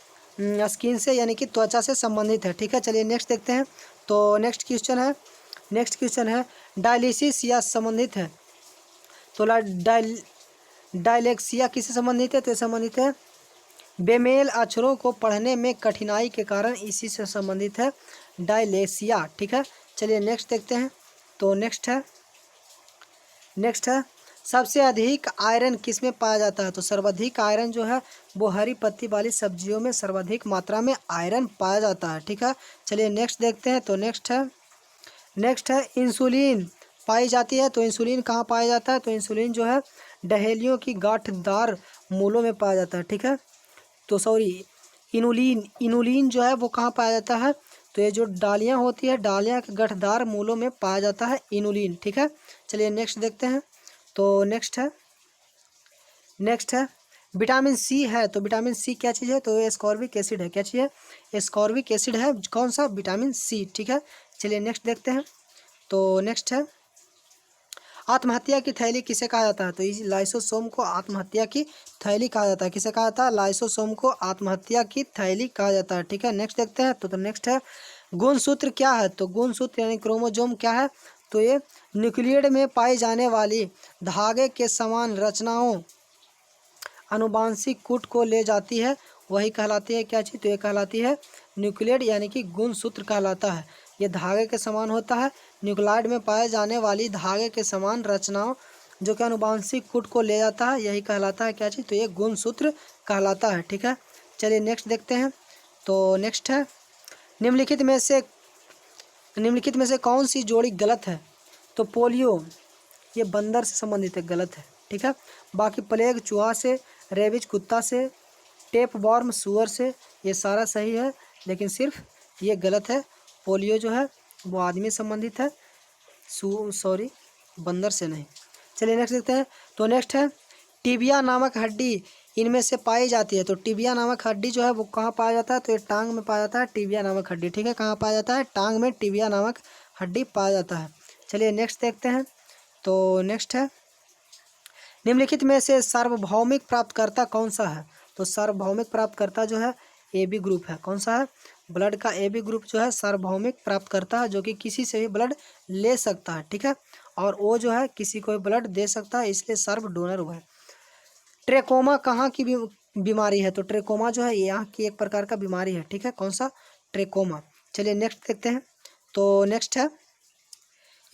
स्किन से यानी कि त्वचा से संबंधित है, ठीक है। चलिए नेक्स्ट देखते हैं। तो नेक्स्ट क्वेश्चन है डायलिसिस या संबंधित है। तो डायलेक्सिया किससे संबंधित है? तो संबंधित है बेमेल अक्षरों को पढ़ने में कठिनाई के कारण इसी से संबंधित है डायलेसिया। ठीक है, चलिए नेक्स्ट देखते हैं। तो नेक्स्ट है सबसे अधिक आयरन किस में पाया जाता है? तो सर्वाधिक आयरन जो है वो हरी पत्ती वाली सब्जियों में सर्वाधिक मात्रा में आयरन पाया जाता है। ठीक है, चलिए नेक्स्ट देखते हैं। तो नेक्स्ट है इंसुलिन पाई जाती है। तो इंसुलिन कहाँ पाया जाता है? तो इंसुलिन जो है डहेलियों की गांठदार मूलों में पाया जाता है। ठीक है, तो सॉरी इनुलिन जो है वो कहाँ पाया जाता है? तो ये जो डालियाँ होती है, डालियाँ के गठदार मूलों में पाया जाता है इनुलिन। ठीक है, चलिए नेक्स्ट देखते हैं। तो नेक्स्ट है विटामिन सी है। तो विटामिन सी क्या चीज़ है? तो ये एस्कॉर्बिक एसिड है। क्या चीज़ है? एस्कॉर्बिक एसिड है। कौन सा? Vitamin C. ठीक है, चलिए नेक्स्ट देखते हैं। तो नेक्स्ट है आत्महत्या की थैली किसे कहा जाता है? तो इस लाइसोसोम को आत्महत्या की थैली कहा जाता है। किसे कहा जाता है? लाइसोसोम को आत्महत्या की थैली कहा जाता है। ठीक है, नेक्स्ट देखते हैं। तो नेक्स्ट है गुणसूत्र क्या है? तो गुणसूत्र यानी क्रोमोसोम क्या है? तो ये न्यूक्लियड में पाई जाने वाली धागे के समान रचनाओं आनुवांशिक कूट को ले जाती है, वही कहलाती है क्या चीज़? तो ये कहलाती है न्यूक्लियड यानी कि गुणसूत्र कहलाता है। ये धागे के समान होता है, न्यूक्लाइड में पाए जाने वाली धागे के समान रचनाओं जो कि आनुवांशिक कूट को ले जाता है, यही कहलाता है क्या चीज़? तो ये गुणसूत्र कहलाता है। ठीक है, चलिए नेक्स्ट देखते हैं। तो नेक्स्ट है निम्नलिखित में से कौन सी जोड़ी गलत है? तो पोलियो ये बंदर से संबंधित है, गलत है। ठीक है, बाकी प्लेग चूहा से, रेबीज कुत्ता से, टेप वॉर्म सूअर से, ये सारा सही है, लेकिन सिर्फ ये गलत है। पोलियो जो है वो आदमी संबंधित है, सॉरी बंदर से नहीं। चलिए नेक्स्ट देखते हैं। तो नेक्स्ट है टिबिया नामक हड्डी इनमें से पाई जाती है। तो टिबिया नामक हड्डी जो है वो कहाँ पाया जाता है? तो ये टांग में पाया जाता है टिबिया नामक हड्डी। ठीक है, कहाँ पाया जाता है? टांग में टिबिया नामक हड्डी पाया जाता है। चलिए नेक्स्ट देखते हैं। तो नेक्स्ट है निम्नलिखित में से सार्वभौमिक प्राप्तकर्ता कौन सा है? तो सार्वभौमिक प्राप्तकर्ता जो है ए बी ग्रुप है। कौन सा है? ब्लड का ए बी ग्रुप जो है सार्वभौमिक प्राप्तकर्ता है, जो कि किसी से भी ब्लड ले सकता है। ठीक है, और वो जो है किसी को भी ब्लड दे सकता है, इसलिए सर्व डोनर हुआ है। ट्रेकोमा कहाँ की बीमारी है? तो ट्रेकोमा जो है यहाँ की एक प्रकार का बीमारी है। ठीक है, कौन सा? ट्रेकोमा। चलिए नेक्स्ट देखते हैं। तो नेक्स्ट है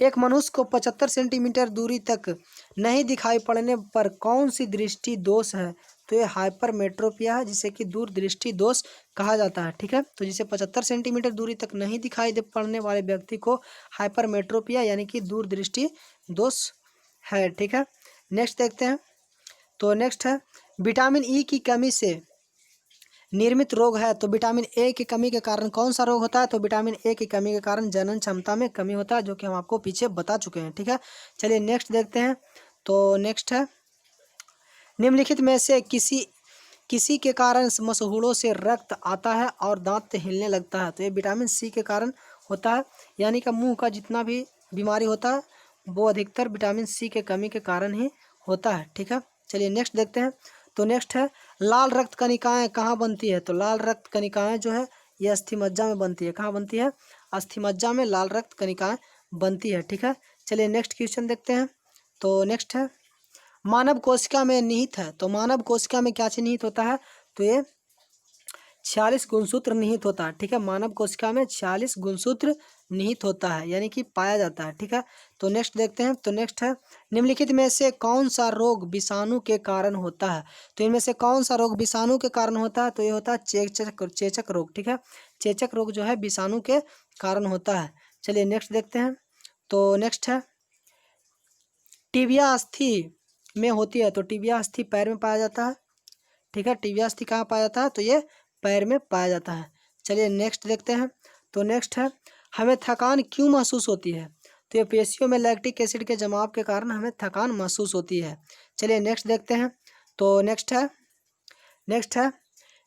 एक मनुष्य को 75 सेंटीमीटर दूरी तक नहीं दिखाई पड़ने पर कौन सी दृष्टि दोष है? तो ये हाइपरमेट्रोपिया है, जिसे कि दूर दृष्टि दोष कहा जाता है। ठीक है, तो जिसे 75 सेंटीमीटर दूरी तक नहीं दिखाई दे पड़ने वाले व्यक्ति को हाइपरमेट्रोपिया यानी कि दूर दृष्टि दोष है। ठीक है, नेक्स्ट देखते हैं। तो नेक्स्ट है विटामिन ई की कमी से निर्मित रोग है। तो विटामिन ए की कमी के कारण कौन सा रोग होता है? तो विटामिन ए की कमी के कारण जनन क्षमता में कमी होता है, जो कि हम आपको पीछे बता चुके हैं। ठीक है, चलिए नेक्स्ट देखते हैं। तो नेक्स्ट है निम्नलिखित में से किसी के कारण मसूड़ों से रक्त आता है और दांत हिलने लगता है। तो ये विटामिन सी के कारण होता है, यानी कि मुंह का जितना भी बीमारी होता है वो अधिकतर विटामिन सी के कमी के कारण ही होता है। ठीक है, चलिए नेक्स्ट देखते हैं। तो नेक्स्ट है लाल रक्त कणिकाएँ कहाँ बनती है? तो लाल रक्त कणिकाएँ जो है ये अस्थिमज्जा में बनती है। कहाँ बनती है? अस्थिमज्जा में लाल रक्त कणिकाएँ बनती है। ठीक है, चलिए नेक्स्ट क्वेश्चन देखते हैं। तो नेक्स्ट है मानव कोशिका में निहित है। तो मानव कोशिका में क्या चीज निहित होता है? तो ये 46 गुणसूत्र निहित होता है। ठीक है, मानव कोशिका में 46 गुणसूत्र निहित होता है, यानी कि पाया जाता है। ठीक है, तो नेक्स्ट देखते हैं। तो नेक्स्ट है निम्नलिखित में से कौन सा रोग विषाणु के कारण होता है? तो इनमें से कौन सा रोग विषाणु के कारण होता है? तो ये होता है चेचक रोग। ठीक है, चेचक रोग जो है विषाणु के कारण होता है। चलिए नेक्स्ट देखते हैं। तो नेक्स्ट है टिबिया अस्थि में होती है। तो टिबिया अस्थि पैर में पाया जाता है। ठीक है, टिबिया अस्थि कहाँ पाया जाता है? तो ये पैर में पाया जाता है। चलिए नेक्स्ट देखते हैं। तो नेक्स्ट है हमें थकान क्यों महसूस होती है? तो ये पेशियों में लैक्टिक एसिड के जमाव के कारण हमें थकान महसूस होती है। चलिए नेक्स्ट देखते हैं। तो नेक्स्ट है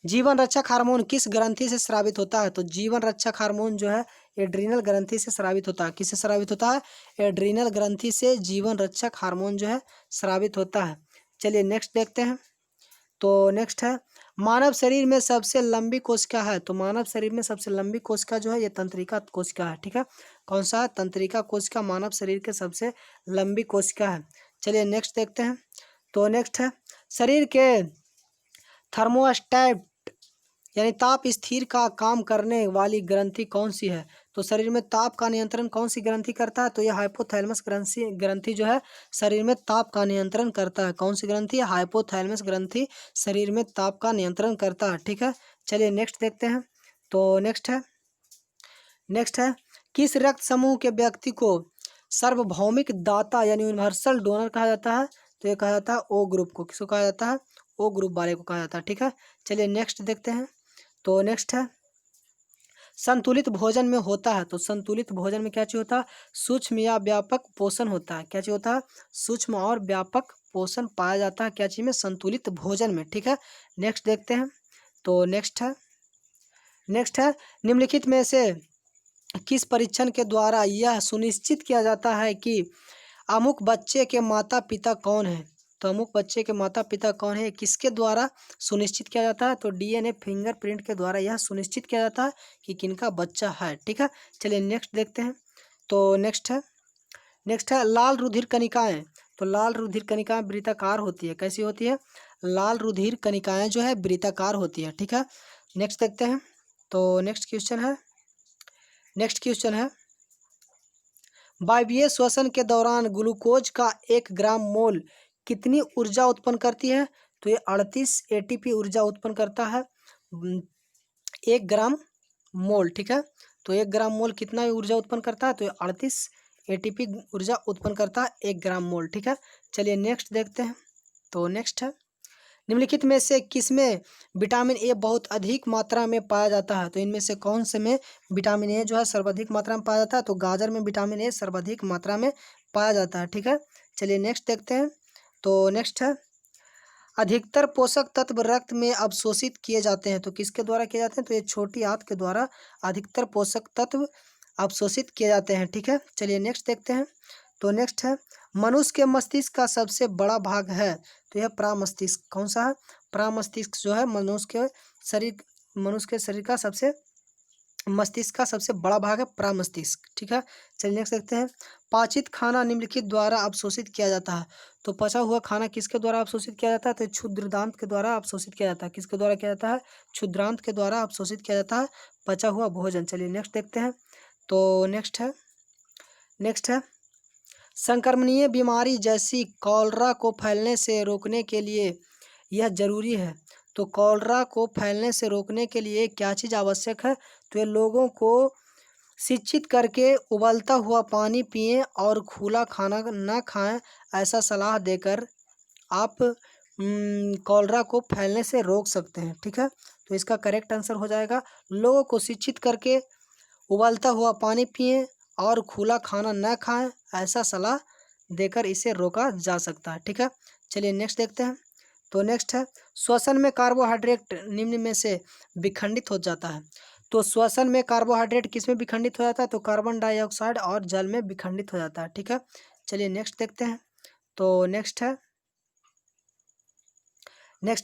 जीवन रक्षक हार्मोन किस ग्रंथि से स्रावित होता है? तो जीवन रक्षक हार्मोन जो है एड्रीनल ग्रंथि से स्रावित होता है। किससे स्रावित होता है? एड्रीनल ग्रंथि से जीवन रक्षक हार्मोन जो है स्रावित होता है। चलिए नेक्स्ट देखते हैं। तो नेक्स्ट है मानव शरीर में सबसे लंबी कोशिका है। तो मानव शरीर में सबसे लंबी कोशिका जो है ये तंत्रिका कोशिका है। ठीक है, कौन सा है? तंत्रिका कोशिका मानव शरीर के सबसे लंबी कोशिका है। चलिए नेक्स्ट देखते हैं। तो नेक्स्ट है शरीर के थर्मोस्टेट यानी ताप स्थिर का काम करने वाली ग्रंथि कौन सी है? तो शरीर में ताप का नियंत्रण कौन सी ग्रंथि करता है? तो यह हाइपोथैलेमस ग्रंथि जो है शरीर में ताप का नियंत्रण करता है। कौन सी ग्रंथि? हाइपोथैलेमस ग्रंथि शरीर में ताप का नियंत्रण करता है। ठीक है, चलिए नेक्स्ट देखते हैं। तो नेक्स्ट है किस रक्त समूह के व्यक्ति को सार्वभौमिक दाता यानी यूनिवर्सल डोनर कहा जाता है? तो ये कहा जाता है ओ ग्रुप को। किसको कहा जाता है? ओ ग्रुप वाले को कहा जाता है। ठीक है, चलिए नेक्स्ट देखते हैं। तो नेक्स्ट है संतुलित भोजन में होता है। तो संतुलित भोजन में क्या चीज होता है? सूक्ष्म या व्यापक पोषण होता है। क्या चीज होता है? सूक्ष्म और व्यापक पोषण पाया जाता है क्या चीज में? संतुलित भोजन में। ठीक है, नेक्स्ट देखते हैं। तो नेक्स्ट है निम्नलिखित में से किस परीक्षण के द्वारा यह सुनिश्चित किया जाता है कि अमुक बच्चे के माता पिता कौन है? तो अमुक बच्चे के माता पिता कौन है, किसके द्वारा सुनिश्चित किया जाता है? तो डीएनए फिंगरप्रिंट के द्वारा यह सुनिश्चित किया जाता है कि किनका बच्चा है। ठीक है, चलिए नेक्स्ट देखते हैं। तो नेक्स्ट है लाल रुधिर कणिकाएं। तो लाल रुधिर कणिकाएं वृत्ताकार होती है। कैसी होती है? लाल रुधिर कणिकाएं जो है वृत्ताकार होती है। ठीक है, नेक्स्ट देखते हैं। तो नेक्स्ट क्वेश्चन है वायवीय श्वसन के दौरान ग्लूकोज का 1 ग्राम मोल कितनी ऊर्जा उत्पन्न करती है? तो ये 38 एटीपी ऊर्जा उत्पन्न करता है 1 ग्राम मोल। ठीक है, तो 1 ग्राम मोल कितना ऊर्जा उत्पन्न करता है? तो ये 38 एटीपी ऊर्जा उत्पन्न करता है 1 ग्राम मोल। ठीक है, चलिए नेक्स्ट देखते हैं। तो नेक्स्ट है निम्नलिखित में से किसमें विटामिन ए बहुत अधिक मात्रा में पाया जाता है? तो इनमें से कौन से में विटामिन ए जो है सर्वाधिक मात्रा में पाया जाता है? तो गाजर में विटामिन ए सर्वाधिक मात्रा में पाया जाता है। ठीक है, चलिए नेक्स्ट देखते हैं। तो नेक्स्ट है अधिकतर पोषक तत्व रक्त में अवशोषित किए जाते हैं। तो किसके द्वारा किए जाते हैं? तो ये छोटी आंत के द्वारा अधिकतर पोषक तत्व अवशोषित किए जाते हैं। ठीक है, चलिए नेक्स्ट देखते हैं। तो नेक्स्ट है मनुष्य के मस्तिष्क का सबसे बड़ा भाग है। तो यह प्रामस्तिष्क कौन सा है? प्रामस्तिष्क जो है मनुष्य के शरीर का मस्तिष्क का सबसे बड़ा भाग है प्रामस्तिष्क। ठीक है, चलिए नेक्स्ट देखते हैं। पाचित खाना निम्नलिखित द्वारा अवशोषित किया जाता है। तो पचा हुआ खाना किसके द्वारा अवशोषित किया जाता है? तो क्षुद्रांत के द्वारा अवशोषित किया जाता है। किसके द्वारा किया जाता है? क्षुद्रांत के द्वारा अवशोषित किया जाता है पचा हुआ भोजन। चलिए नेक्स्ट देखते हैं। तो नेक्स्ट है संक्रमणीय बीमारी जैसी कॉलरा को फैलने से रोकने के लिए यह जरूरी है। तो कॉलरा को फैलने से रोकने के लिए क्या चीज़ आवश्यक है? तो ये लोगों को शिक्षित करके उबलता हुआ पानी पिएं और खुला खाना न खाएं, ऐसा सलाह देकर आप कॉलरा को फैलने से रोक सकते हैं। ठीक है, तो इसका करेक्ट आंसर हो जाएगा लोगों को शिक्षित करके उबलता हुआ पानी पिएं और खुला खाना न खाएं, ऐसा सलाह देकर इसे रोका जा सकता है। ठीक है, चलिए नेक्स्ट देखते हैं। तो नेक्स्ट है श्वसन में कार्बोहाइड्रेट निम्न में से विखंडित हो जाता है। तो श्वसन में कार्बोहाइड्रेट किस में विखंडित हो जाता है? तो कार्बन डाइऑक्साइड और जल में विखंडित हो जाता है। ठीक है, चलिए नेक्स्ट देखते हैं। तो नेक्स्ट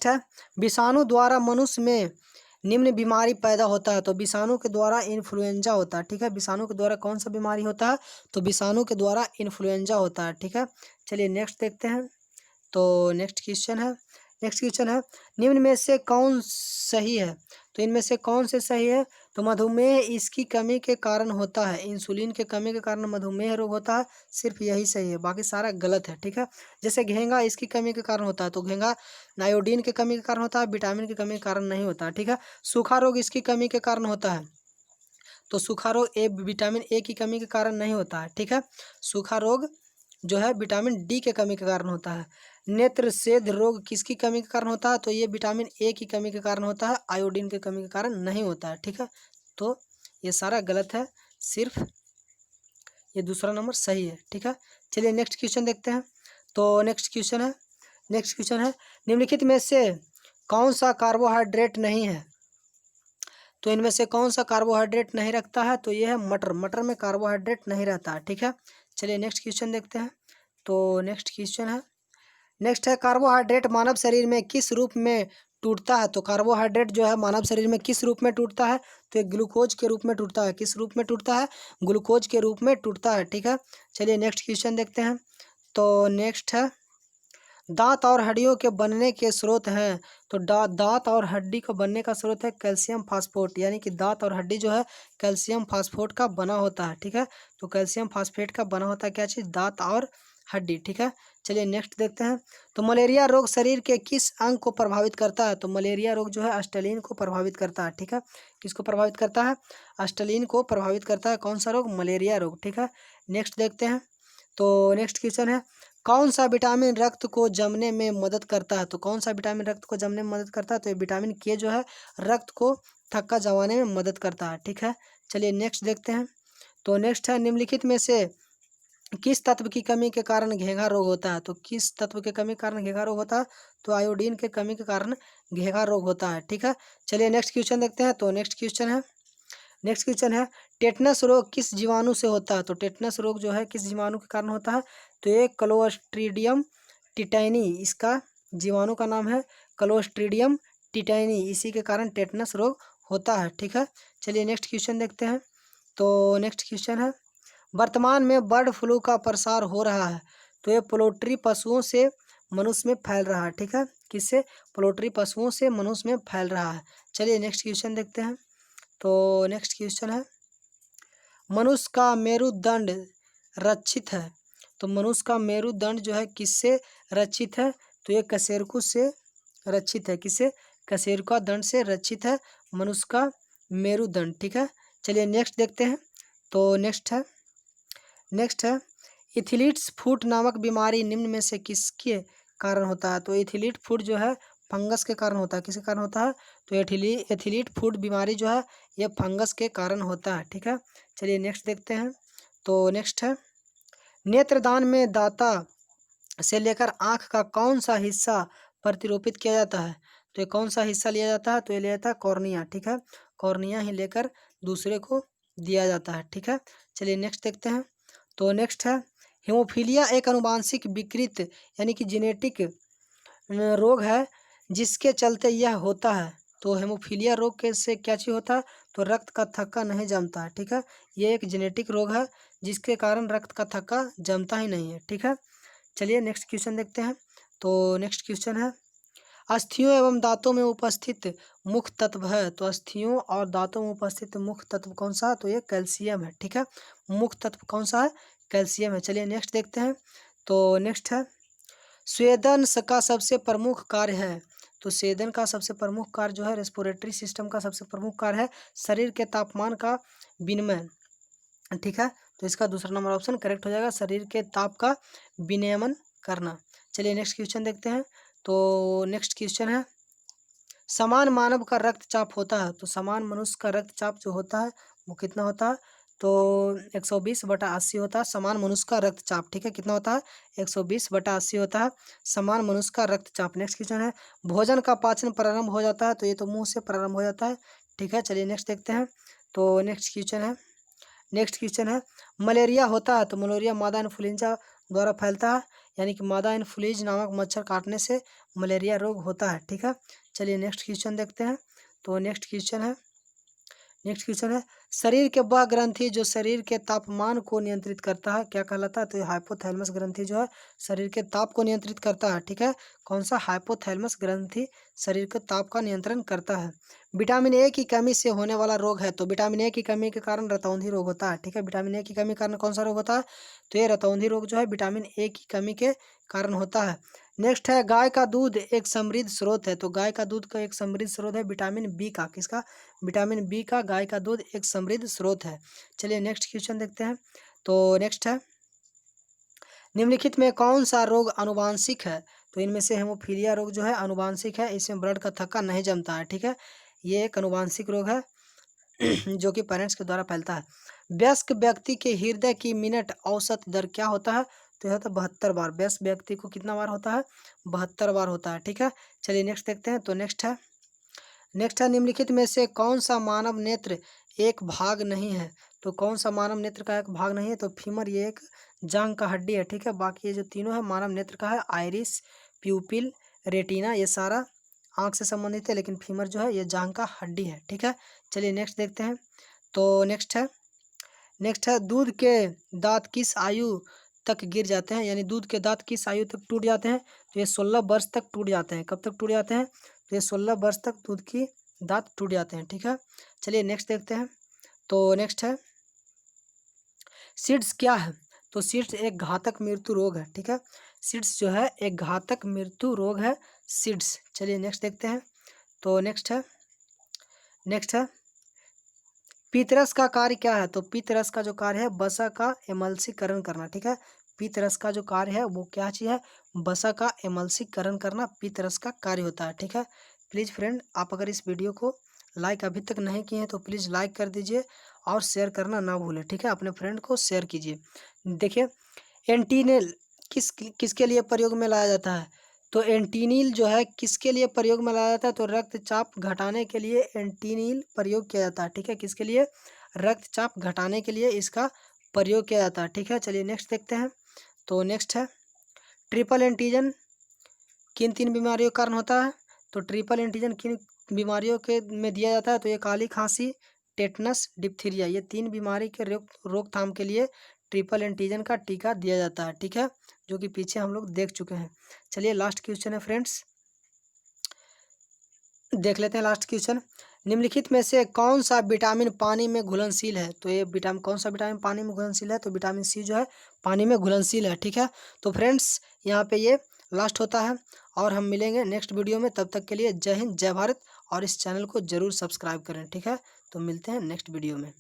है विषाणु द्वारा मनुष्य में निम्न बीमारी पैदा होता है। तो विषाणु के द्वारा इन्फ्लुएंजा होता है। ठीक है, विषाणु के द्वारा कौन सा बीमारी होता है? तो विषाणु के द्वारा इन्फ्लुएंजा होता है। ठीक है, चलिए नेक्स्ट देखते हैं। तो नेक्स्ट क्वेश्चन है निम्न में से कौन सही है? तो इनमें से कौन से सही है? तो मधुमेह इसकी कमी के कारण होता है। इंसुलिन के कमी के कारण मधुमेह रोग होता है, सिर्फ यही सही है, बाकी सारा गलत है। ठीक है, जैसे घेंगा इसकी कमी के कारण होता है। तो घेंगा आयोडीन की कमी के कारण होता है, विटामिन की कमी के कारण नहीं होता है। ठीक है, सूखा रोग इसकी कमी के कारण होता है। तो सूखा रोग विटामिन ए की कमी के कारण नहीं होता है। ठीक है, सूखा रोग जो है विटामिन डी के कमी के कारण होता है। नेत्र सेध रोग किसकी कमी के कारण होता है? तो ये विटामिन ए की कमी के कारण होता है, आयोडीन के कमी के कारण नहीं होता है। ठीक है, तो ये सारा गलत है, सिर्फ ये दूसरा नंबर सही है। ठीक है, चलिए नेक्स्ट क्वेश्चन देखते हैं। तो नेक्स्ट क्वेश्चन है निम्नलिखित में से कौन सा कार्बोहाइड्रेट नहीं है? तो इनमें से कौन सा कार्बोहाइड्रेट नहीं रखता है? तो ये है मटर में कार्बोहाइड्रेट नहीं रहता है। ठीक है, चलिए नेक्स्ट क्वेश्चन देखते हैं। तो नेक्स्ट है कार्बोहाइड्रेट मानव शरीर में किस रूप में टूटता है? तो कार्बोहाइड्रेट जो है मानव शरीर में किस रूप में टूटता है? तो ये ग्लूकोज के रूप में टूटता है। किस रूप में टूटता है? ग्लूकोज के रूप में टूटता है। ठीक है, चलिए नेक्स्ट क्वेश्चन देखते हैं। तो नेक्स्ट है दांत और हड्डियों के बनने के स्रोत हैं। तो दांत और हड्डी को बनने का स्रोत है कैल्शियम फास्फोट, यानी कि दांत और हड्डी जो है कैल्शियम फास्फोट का बना होता है। ठीक है, तो कैल्शियम फास्फेट का बना होता है क्या चीज़, दांत और हड्डी। ठीक है, चलिए नेक्स्ट देखते हैं। तो मलेरिया रोग शरीर के किस अंग को प्रभावित करता है। तो मलेरिया रोग जो है अस्टलिन को प्रभावित करता है। ठीक है, किसको प्रभावित करता है, अस्टलिन को प्रभावित करता है। कौन सा रोग, मलेरिया रोग। ठीक है, नेक्स्ट देखते हैं। तो नेक्स्ट क्वेश्चन है, कौन सा विटामिन रक्त को जमने में मदद करता है। तो कौन सा विटामिन रक्त को जमने में मदद करता है, तो ये विटामिन के जो है रक्त को थक्का जमाने में मदद करता है। ठीक है, चलिए नेक्स्ट देखते हैं। तो नेक्स्ट है, निम्नलिखित में से किस तत्व की कमी के कारण घेंघा रोग होता है। तो किस तत्व के कमी के कारण घेंघा रोग होता है, तो आयोडीन के कमी के कारण घेंघा रोग होता है। ठीक है, चलिए नेक्स्ट क्वेश्चन देखते हैं। तो नेक्स्ट क्वेश्चन है, टेटनस रोग किस जीवाणु से होता है। तो टेटनस रोग जो है किस जीवाणु के कारण होता है, तो ये क्लोस्ट्रीडियम टिटैनी, इसका जीवाणु का नाम है क्लोस्ट्रीडियम टिटैनी, इसी के कारण टेटनस रोग होता है। ठीक है, चलिए नेक्स्ट क्वेश्चन देखते हैं। तो नेक्स्ट क्वेश्चन है, वर्तमान में बर्ड फ्लू का प्रसार हो रहा है। तो ये पोल्ट्री पशुओं से मनुष्य में फैल रहा है। ठीक है, किससे, पोल्ट्री पशुओं से मनुष्य में फैल रहा है। चलिए नेक्स्ट क्वेश्चन देखते हैं। तो नेक्स्ट क्वेश्चन है, मनुष्य का मेरुदंड रक्षित है। तो मनुष्य का मेरुदंड जो है किससे रक्षित है, तो ये कशेरुक से रक्षित है। किससे, कशेरुका दंड से रक्षित है मनुष्य का मेरुदंड। ठीक है, चलिए नेक्स्ट देखते हैं। तो नेक्स्ट है, एथलीट्स फुट नामक बीमारी निम्न में से किसके कारण होता है। तो एथलीट फुट जो है फंगस के कारण होता है। किसके कारण होता है, तो एथलीट फुट बीमारी जो है ये फंगस के कारण होता है। ठीक है, चलिए नेक्स्ट देखते हैं। तो नेक्स्ट है, नेत्रदान में दाता से लेकर आँख का कौन सा हिस्सा प्रतिरोपित किया जाता है। तो ये कौन सा हिस्सा लिया जाता है, तो ये लिया जाता है कॉर्निया। ठीक है, कॉर्निया ही लेकर दूसरे को दिया जाता है। ठीक है, चलिए नेक्स्ट देखते हैं। तो नेक्स्ट है, हेमोफीलिया एक अनुवांशिक विकृत यानी कि जेनेटिक रोग है जिसके चलते यह होता है। तो हेमोफीलिया रोग के से क्या चीज़ होता है, तो रक्त का थक्का नहीं जमता है। ठीक है, ये एक जेनेटिक रोग है जिसके कारण रक्त का थक्का जमता ही नहीं है। ठीक है, चलिए नेक्स्ट क्वेश्चन देखते हैं। तो नेक्स्ट क्वेश्चन है, अस्थियों एवं दांतों में उपस्थित मुख्य तत्व है। तो अस्थियों और दांतों में उपस्थित मुख्य तत्व कौन सा है, तो ये कैल्शियम है। ठीक है, मुख्य तत्व कौन सा है, कैल्शियम है। चलिए नेक्स्ट देखते हैं। तो नेक्स्ट है, स्वेदन का सबसे प्रमुख कार्य है। तो स्वेदन का सबसे प्रमुख कार्य जो है रेस्पिरेटरी सिस्टम का सबसे प्रमुख कार्य है शरीर के तापमान का विनिमय। ठीक है, तो इसका दूसरा नंबर ऑप्शन करेक्ट हो जाएगा, शरीर के ताप का विनियमन करना। चलिए नेक्स्ट क्वेश्चन देखते हैं। तो नेक्स्ट क्वेश्चन है, समान मानव का रक्तचाप होता है। तो समान मनुष्य का रक्तचाप जो होता है वो कितना होता है, तो 120/80 होता है समान मनुष्य का रक्तचाप। ठीक है, कितना होता है, 120/80 होता है समान मनुष्य का रक्तचाप। नेक्स्ट क्वेश्चन है, भोजन का पाचन प्रारंभ हो जाता है। तो ये तो मुंह से प्रारंभ हो जाता है। ठीक है, चलिए नेक्स्ट देखते हैं। तो नेक्स्ट क्वेश्चन है, मलेरिया होता है। तो मलेरिया मादा इन्फ्लुएंजा द्वारा फैलता है, यानी कि मादा इन्फ्लुएंजा नामक मच्छर काटने से मलेरिया रोग होता है। ठीक है, चलिए नेक्स्ट क्वेश्चन देखते हैं। तो नेक्स्ट क्वेश्चन है, शरीर के वह ग्रंथि जो शरीर के तापमान को नियंत्रित करता है क्या कहलाता है। तो ये हाइपोथैलेमस ग्रंथि जो है शरीर के ताप को नियंत्रित करता है। ठीक है, कौन सा, हाइपोथैलेमस ग्रंथि शरीर के ताप का नियंत्रण करता है। विटामिन ए की कमी से होने वाला रोग है। तो विटामिन ए की कमी के कारण रतौंधी रोग होता है। ठीक है, विटामिन ए की कमी के कारण कौन सा रोग होता है, तो ये रतौंधी रोग जो है विटामिन ए की कमी के कारण होता है। नेक्स्ट है, गाय का दूध एक समृद्ध स्रोत है। तो गाय का दूध का एक समृद्ध स्रोत है विटामिन बी का। किसका, विटामिन बी का गाय का दूध एक समृद्ध स्रोत है। चलिए नेक्स्ट क्वेश्चन देखते हैं। तो नेक्स्ट है, निम्नलिखित में कौन सा रोग आनुवांशिक है। तो इनमें से हेमोफीलिया रोग जो है आनुवांशिक है, इसमें ब्लड का थक्का नहीं जमता है। ठीक है, ये एक आनुवांशिक रोग है जो कि पेरेंट्स के द्वारा फैलता है। वयस्क व्यक्ति के हृदय की मिनट औसत दर क्या होता है, तो यह होता है 72 बार। वयस्क व्यक्ति को कितना बार होता है, 72 बार होता है। ठीक है, चलिए नेक्स्ट देखते हैं। तो नेक्स्ट है, निम्नलिखित में से कौन सा मानव नेत्र एक भाग नहीं है। तो कौन सा मानव नेत्र का एक भाग नहीं है, तो फीमर ये एक जांघ का हड्डी है। ठीक है, बाकी ये जो तीनों है मानव नेत्र का है, आइरिस, प्यूपिल, रेटिना, ये सारा आँख से संबंधित है, लेकिन फीमर जो है ये जांघ का हड्डी है। ठीक है, चलिए नेक्स्ट देखते हैं। तो नेक्स्ट है, दूध के दांत किस आयु तक गिर जाते हैं, यानी दूध के दांत किस आयु तक टूट जाते हैं, तो ये 16 वर्ष तक टूट जाते हैं। कब तक टूट जाते हैं, तो ये 16 वर्ष तक दूध की दांत टूट जाते हैं। ठीक है, चलिए नेक्स्ट देखते हैं। तो नेक्स्ट है सीड्स क्या है, तो सीड्स एक घातक मृत्यु रोग है। ठीक है, सीड्स जो है एक घातक मृत्यु रोग है सीड्स। चलिए नेक्स्ट देखते हैं। तो नेक्स्ट है पीतरस का कार्य क्या है, तो पीतरस का जो कार्य है वसा का एमल्सीकरण करना। ठीक है, पीतरस का जो कार्य है वो क्या चीज़ है, वसा का एमल्सीकरण करना पीतरस का कार्य होता है। ठीक है, प्लीज़ फ्रेंड आप अगर इस वीडियो को लाइक अभी तक नहीं किए हैं तो प्लीज़ लाइक कर दीजिए और शेयर करना ना भूलें। ठीक है, अपने फ्रेंड को शेयर कीजिए। देखिए एंटीनेल किसके लिए प्रयोग में लाया जाता है, तो एंटीनिल जो है किसके लिए प्रयोग में लाया जाता है, तो रक्तचाप घटाने के लिए एंटीनिल प्रयोग किया जाता है। ठीक है, किसके लिए, रक्तचाप घटाने के लिए इसका प्रयोग किया जाता है। ठीक है, चलिए नेक्स्ट देखते हैं। तो नेक्स्ट है ट्रिपल एंटीजन किन 3 बीमारियों के कारण होता है, तो ट्रिपल एंटीजन किन बीमारियों के में दिया जाता है, तो ये काली खांसी, टेटनस, डिप्थीरिया, ये 3 बीमारी के रोकथाम के लिए ट्रिपल एंटीजन का टीका दिया जाता है। ठीक है, जो कि पीछे हम लोग देख चुके हैं। चलिए लास्ट क्वेश्चन है फ्रेंड्स, देख लेते हैं लास्ट क्वेश्चन। निम्नलिखित में से कौन सा विटामिन पानी में घुलनशील है, तो ये विटामिन कौन सा विटामिन पानी में घुलनशील है, तो विटामिन सी जो है पानी में घुलनशील है। ठीक है, तो फ्रेंड्स यहाँ पे ये लास्ट होता है और हम मिलेंगे नेक्स्ट वीडियो में। तब तक के लिए जय हिंद, जय भारत, और इस चैनल को ज़रूर सब्सक्राइब करें। ठीक है, तो मिलते हैं नेक्स्ट वीडियो में।